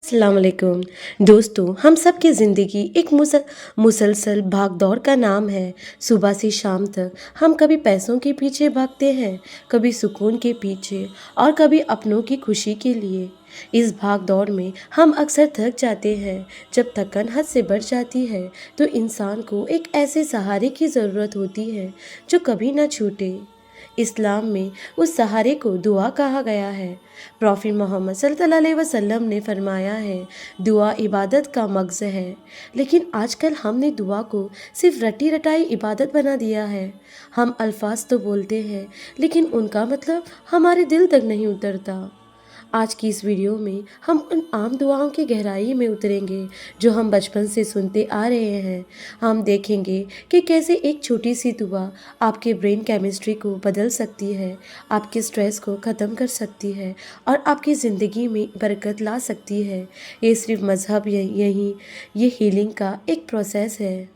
अस्सलाम वालेकुम दोस्तों, हम सब की ज़िंदगी एक मुसलसल भाग दौड़ का नाम है। सुबह से शाम तक हम कभी पैसों के पीछे भागते हैं, कभी सुकून के पीछे और कभी अपनों की खुशी के लिए। इस भाग दौड़ में हम अक्सर थक जाते हैं। जब थकन हद से बढ़ जाती है तो इंसान को एक ऐसे सहारे की ज़रूरत होती है जो कभी ना छूटे। इस्लाम में उस सहारे को दुआ कहा गया है। प्रॉफिट मोहम्मद सल्लल्लाहु अलैहि वसल्लम ने फरमाया है, दुआ इबादत का मग़ज़ है। लेकिन आजकल हमने दुआ को सिर्फ रटी रटाई इबादत बना दिया है। हम अल्फाज तो बोलते हैं लेकिन उनका मतलब हमारे दिल तक नहीं उतरता। आज की इस वीडियो में हम उन आम दुआओं की गहराई में उतरेंगे जो हम बचपन से सुनते आ रहे हैं। हम देखेंगे कि कैसे एक छोटी सी दुआ आपके ब्रेन केमिस्ट्री को बदल सकती है, आपके स्ट्रेस को ख़त्म कर सकती है और आपकी ज़िंदगी में बरकत ला सकती है। ये सिर्फ मज़हब ये हीलिंग का एक प्रोसेस है।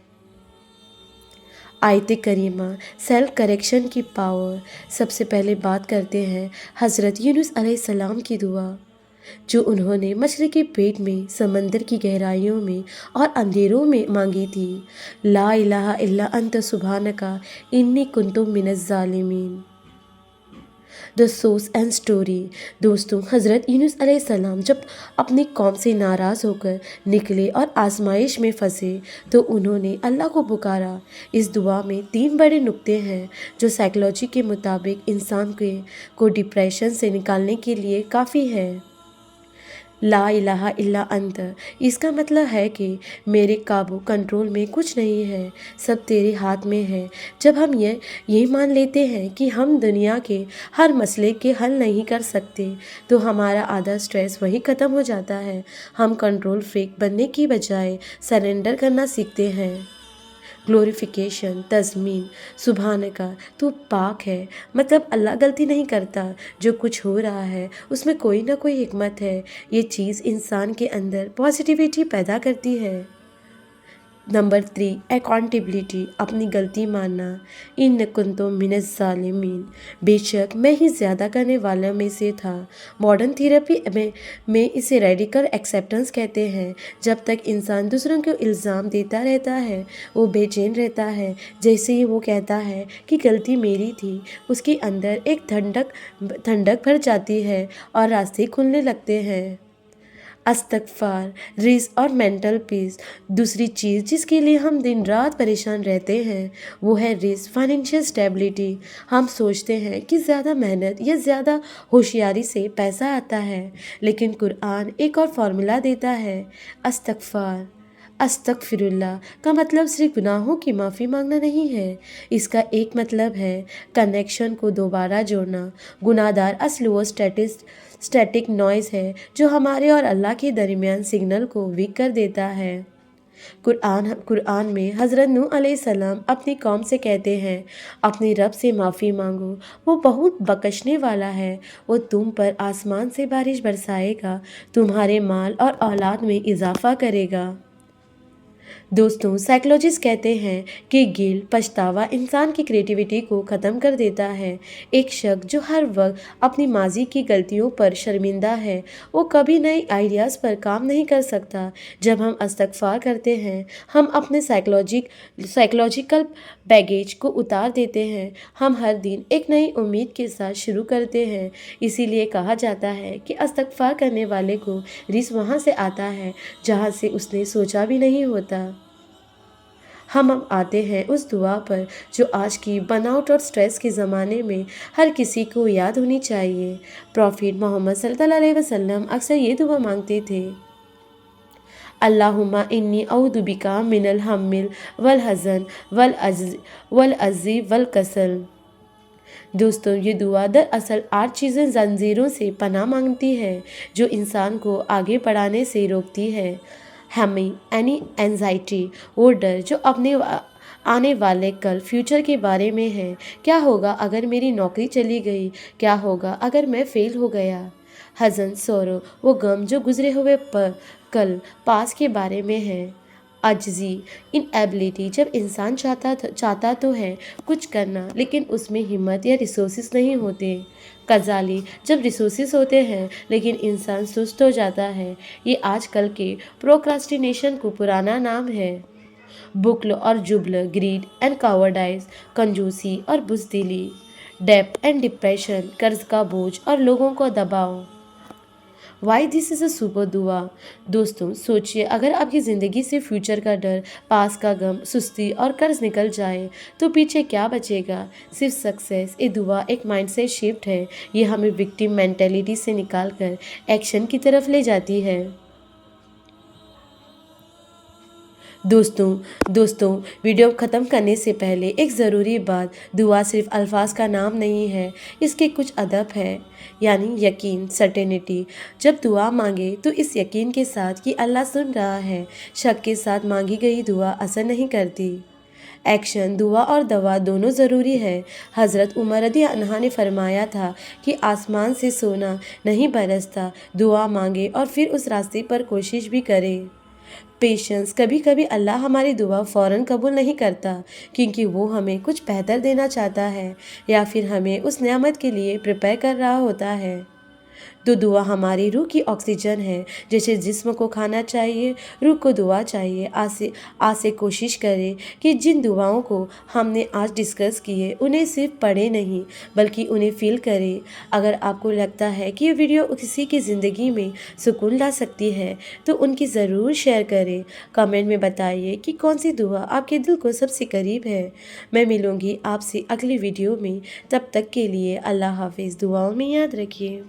आयत करीमा सेल्फ करेक्शन की पावर। सबसे पहले बात करते हैं हज़रत यूनुस अलैहिस्सलाम की दुआ, जो उन्होंने मछली के पेट में, समंदर की गहराइयों में और अंधेरों में मांगी थी। ला इलाहा इल्ला अंत सुब्हानका इन्नी कुन्तु मिनज़ ज़ालिमीन। The source and story. दोस्तों, हज़रत यूनुस अलैहिस्सलाम जब अपनी कौम से नाराज़ होकर निकले और आजमाइश में फंसे तो उन्होंने अल्लाह को पुकारा। इस दुआ में 3 बड़े नुक्ते हैं जो साइकोलॉजी के मुताबिक इंसान को डिप्रेशन से निकालने के लिए काफ़ी है। ला इलाहा इल्ला अंत, इसका मतलब है कि मेरे काबू कंट्रोल में कुछ नहीं है, सब तेरे हाथ में है। जब हम ये मान लेते हैं कि हम दुनिया के हर मसले के हल नहीं कर सकते तो हमारा आधा स्ट्रेस वहीं ख़त्म हो जाता है। हम कंट्रोल फ्रीक बनने की बजाय सरेंडर करना सीखते हैं। ग्लोरिफिकेशन, तज़मीन। सुभानका, तू पाक है, मतलब अल्लाह गलती नहीं करता। जो कुछ हो रहा है उसमें कोई ना कोई हिकमत है। ये चीज़ इंसान के अंदर पॉजिटिविटी पैदा करती है। नंबर 3, अकाउंटेबिलिटी, अपनी गलती मानना। इन कुंतुम मिनज़ ज़ालिमीन, बेशक मैं ही ज़्यादा करने वालों में से था। मॉडर्न थेरेपी में इसे रेडिकल एक्सेप्टेंस कहते हैं। जब तक इंसान दूसरों को इल्ज़ाम देता रहता है वो बेचैन रहता है। जैसे ही वो कहता है कि गलती मेरी थी, उसके अंदर एक ठंडक भर जाती है और रास्ते खुलने लगते हैं। अस्तगफार, रिज़्क और मेंटल पीस। दूसरी चीज़ जिसके लिए हम दिन रात परेशान रहते हैं वो है रिज़्क, फाइनेंशियल स्टेबिलिटी। हम सोचते हैं कि ज़्यादा मेहनत या ज़्यादा होशियारी से पैसा आता है, लेकिन कुरान एक और फार्मूला देता है, अस्तगफार। अस्तगफिरुल्लाह का मतलब सिर्फ गुनाहों की माफ़ी मांगना नहीं है। इसका एक मतलब है कनेक्शन को दोबारा जोड़ना। गुनाहगार असल वो स्टैटिक नॉइज़ है जो हमारे और अल्लाह के दरमियान सिग्नल को वीक कर देता है। कुरान में हज़रत नूह अलैहिस्सलाम अपनी कौम से कहते हैं, अपने रब से माफ़ी मांगो, वो बहुत बख्शने वाला है। वो तुम पर आसमान से बारिश बरसाएगा, तुम्हारे माल और औलाद में इजाफ़ा करेगा। दोस्तों, साइकोलॉजिस्ट कहते हैं कि गिल्ट, पछतावा इंसान की क्रिएटिविटी को ख़त्म कर देता है। एक शख्स जो हर वक्त अपनी माजी की गलतियों पर शर्मिंदा है वो कभी नए आइडियाज़ पर काम नहीं कर सकता। जब हम इस्तग़फ़ार करते हैं हम अपने साइकोलॉजिकल बैगेज को उतार देते हैं। हम हर दिन एक नई उम्मीद के साथ शुरू करते हैं। इसीलिए कहा जाता है कि इस्तग़फ़ार करने वाले को रिज़्क़ वहाँ से आता है जहाँ से उसने सोचा भी नहीं होता। हम अब आते हैं उस दुआ पर जो आज की बर्नआउट और स्ट्रेस के ज़माने में हर किसी को याद होनी चाहिए। प्रॉफिट मोहम्मद सल्लल्लाहु अलैहि वसल्लम अक्सर ये दुआ मांगते थे, अल्लाहुम्मा इन्नी औदु बिका मिनल हम्मिल वल हज़न वल अज़्ज़ी वल कसल। दोस्तों, ये दुआ दरअसल 8 चीज़ें जंजीरों से पनाह मांगती है जो इंसान को आगे बढ़ाने से रोकती है। हमें एंजाइटी, वो डर जो अपने आने वाले कल, फ्यूचर के बारे में है। क्या होगा अगर मेरी नौकरी चली गई? क्या होगा अगर मैं फेल हो गया? हज़न, सोरो, वो गम जो गुजरे हुए कल, पास के बारे में है। عجزی، انیبلٹی، جب انسان چاہتا تو ہے کچھ کرنا لیکن اس میں ہمت یا ریسورسز نہیں ہوتے۔ کزالی، جب ریسورسز ہوتے ہیں لیکن انسان سست ہو جاتا ہے۔ یہ آج کل کے پروکراسٹینیشن کو پرانا نام ہے۔ بخل اور جبن، گریڈ اینڈ کاورڈائز، کنجوسی اور بزدلی، ڈیپٹ اینڈ ڈپریشن، قرض کا بوجھ اور لوگوں کو دباؤ۔ Why this is a super دعا۔ دوستوں سوچئے، اگر آپ کی زندگی سے فیوچر کا ڈر، پاس کا غم، سستی اور قرض نکل جائے تو پیچھے کیا بچے گا؟ صرف سکسیس۔ یہ دعا ایک مائنڈ سیٹ شفٹ ہے۔ یہ ہمیں وکٹم مینٹیلٹی سے نکال کر ایکشن کی طرف لے جاتی ہے۔ دوستوں ویڈیو ختم کرنے سے پہلے ایک ضروری بات، دعا صرف الفاظ کا نام نہیں ہے، اس کے کچھ ادب ہے، یعنی یقین، سرٹینٹی۔ جب دعا مانگے تو اس یقین کے ساتھ کہ اللہ سن رہا ہے۔ شک کے ساتھ مانگی گئی دعا اثر نہیں کرتی۔ ایکشن، دعا اور دوا دونوں ضروری ہے۔ حضرت عمر رضی اللہ عنہ نے فرمایا تھا کہ آسمان سے سونا نہیں برستا، دعا مانگے اور پھر اس راستے پر کوشش بھی کرے۔ پیشنس، کبھی کبھی اللہ ہماری دعا فوراً قبول نہیں کرتا کیونکہ وہ ہمیں کچھ بہتر دینا چاہتا ہے یا پھر ہمیں اس نعمت کے لیے پریپیئر کر رہا ہوتا ہے۔ تو دعا ہماری روح کی آکسیجن ہے، جیسے جسم کو کھانا چاہیے، روح کو دعا چاہیے۔ آج سے کوشش کریں کہ جن دعاؤں کو ہم نے آج ڈسکس کیے انہیں صرف پڑھیں نہیں بلکہ انہیں فیل کریں۔ اگر آپ کو لگتا ہے کہ یہ ویڈیو کسی کی زندگی میں سکون لا سکتی ہے تو ان کی ضرور شیئر کریں۔ کمنٹ میں بتائیے کہ کون سی دعا آپ کے دل کو سب سے قریب ہے۔ میں ملوں گی آپ سے اگلی ویڈیو میں، تب تک کے لیے اللہ حافظ۔ دعاؤں میں یاد رکھیے۔